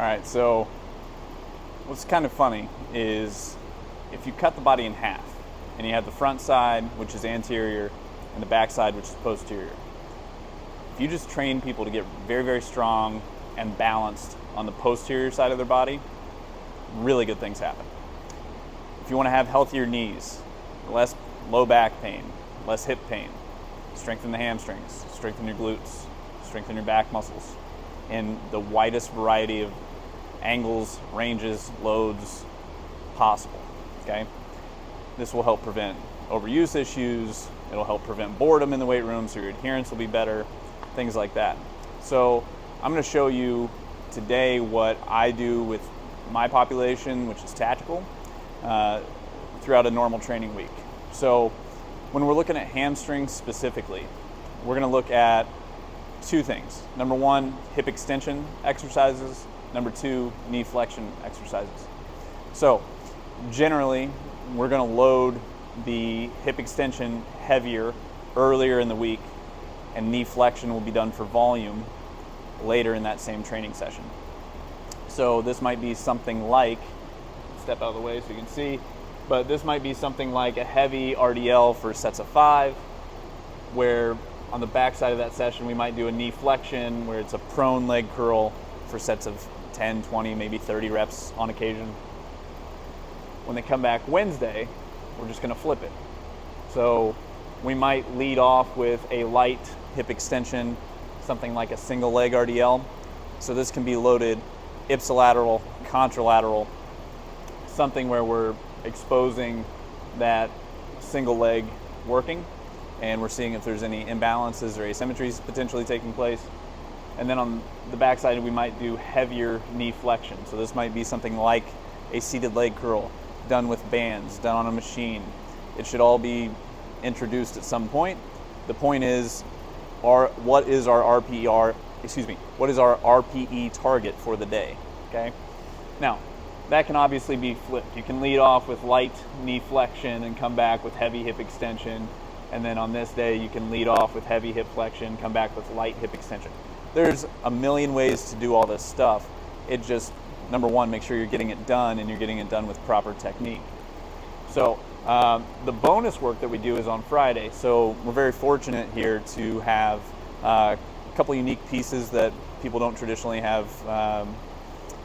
right, so what's kind of funny is if you cut the body in half and you have the front side, which is anterior, and the back side, which is posterior. If you just train people to get very, very strong and balanced on the posterior side of their body, really good things happen. If you want to have healthier knees, less low back pain, less hip pain, strengthen the hamstrings, strengthen your glutes, strengthen your back muscles in the widest variety of angles, ranges, loads possible, okay? This will help prevent overuse issues. It'll help prevent boredom in the weight room, so your adherence will be better, things like that. So I'm going to show you today what I do with my population, which is tactical, throughout a normal training week. So when we're looking at hamstrings specifically, we're going to look at two things. Number one, hip extension exercises. Number two, knee flexion exercises. So generally, we're going to load the hip extension heavier earlier in the week, and knee flexion will be done for volume later in that same training session. So this might be something like, step out of the way so you can see, but this might be something like a heavy RDL for sets of 5, where on the back side of that session we might do a knee flexion where it's a prone leg curl for sets of 10, 20, maybe 30 reps on occasion. When they come back Wednesday, we're just going to flip it. So we might lead off with a light hip extension, something like a single leg RDL. So this can be loaded ipsilateral, contralateral, something where we're exposing that single leg working, and we're seeing if there's any imbalances or asymmetries potentially taking place. And then on the backside, we might do heavier knee flexion. So this might be something like a seated leg curl done with bands, done on a machine. It should all be introduced at some point. The point is, what is our RPE target for the day, okay? Now, that can obviously be flipped. You can lead off with light knee flexion and come back with heavy hip extension. And then on this day, you can lead off with heavy hip flexion, come back with light hip extension. There's a million ways to do all this stuff. It just, number one, make sure you're getting it done and you're getting it done with proper technique. So the bonus work that we do is on Friday. So we're very fortunate here to have a couple unique pieces that people don't traditionally have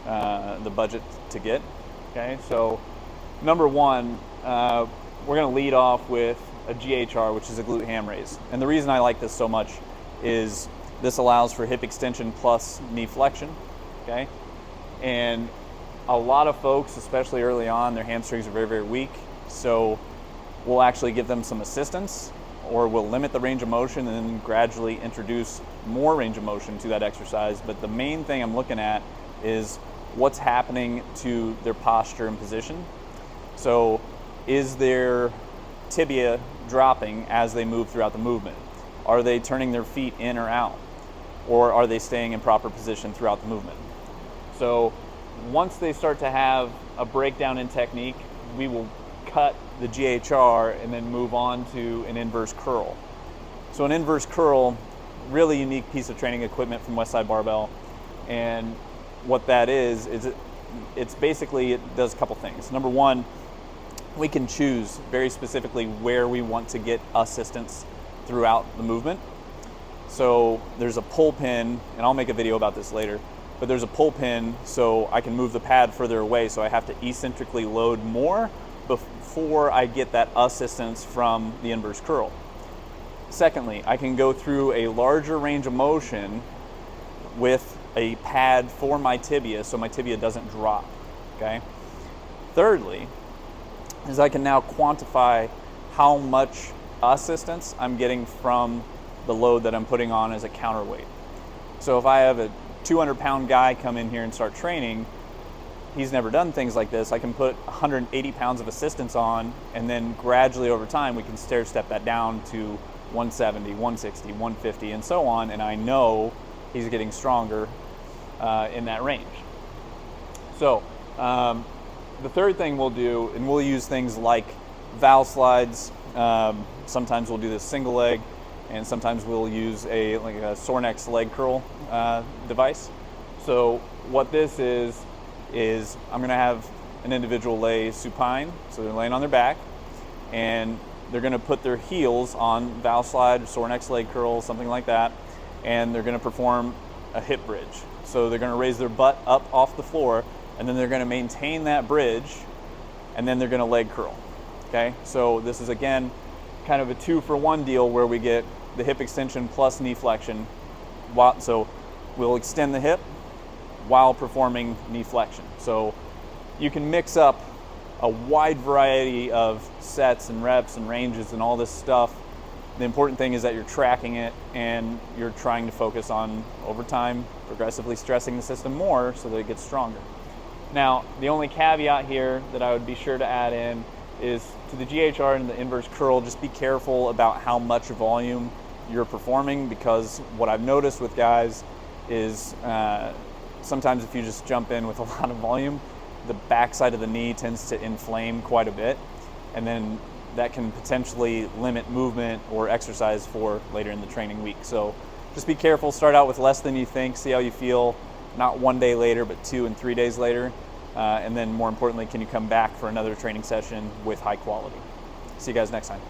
the budget to get. Okay, so number one, we're going to lead off with a GHR, which is a glute ham raise. And the reason I like this so much is this allows for hip extension plus knee flexion, okay? And a lot of folks, especially early on, their hamstrings are very, very weak. So we'll actually give them some assistance, or we'll limit the range of motion and then gradually introduce more range of motion to that exercise. But the main thing I'm looking at is what's happening to their posture and position. So is their tibia dropping as they move throughout the movement? Are they turning their feet in or out? Or are they staying in proper position throughout the movement? So once they start to have a breakdown in technique, we will cut the GHR and then move on to an inverse curl. So an inverse curl, really unique piece of training equipment from Westside Barbell. And what that is it's basically, it does a couple things. Number one, we can choose very specifically where we want to get assistance throughout the movement. So there's a pull pin, and I'll make a video about this later, but there's a pull pin so I can move the pad further away, so I have to eccentrically load more before I get that assistance from the inverse curl. Secondly, I can go through a larger range of motion with a pad for my tibia so my tibia doesn't drop, okay? Thirdly, is I can now quantify how much assistance I'm getting from the load that I'm putting on as a counterweight. So if I have a 200-pound guy come in here and start training, he's never done things like this, I can put 180 pounds of assistance on, and then gradually over time we can stair step that down to 170, 160, 150, and so on, and I know he's getting stronger in that range. So the third thing we'll do, and we'll use things like valve slides. Sometimes we'll do this single leg, and sometimes we'll use a Sornex leg curl device. So what this is I'm going to have an individual lay supine, so they're laying on their back, and they're going to put their heels on valve slide, sore neck leg curl, something like that, and they're going to perform a hip bridge. So they're going to raise their butt up off the floor, and then they're going to maintain that bridge, and then they're going to leg curl. Okay, so this is again kind of a 2-for-1 deal where we get the hip extension plus knee flexion. So we'll extend the hip while performing knee flexion. So you can mix up a wide variety of sets and reps and ranges and all this stuff. The important thing is that you're tracking it and you're trying to focus on, over time, progressively stressing the system more so that it gets stronger. Now, the only caveat here that I would be sure to add in is to the GHR and the inverse curl, just be careful about how much volume you're performing, because what I've noticed with guys is sometimes if you just jump in with a lot of volume, the backside of the knee tends to inflame quite a bit, and then that can potentially limit movement or exercise for later in the training week. So just be careful, start out with less than you think, see how you feel, not 1 day later, but 2 and 3 days later. And then more importantly, can you come back for another training session with high quality? See you guys next time.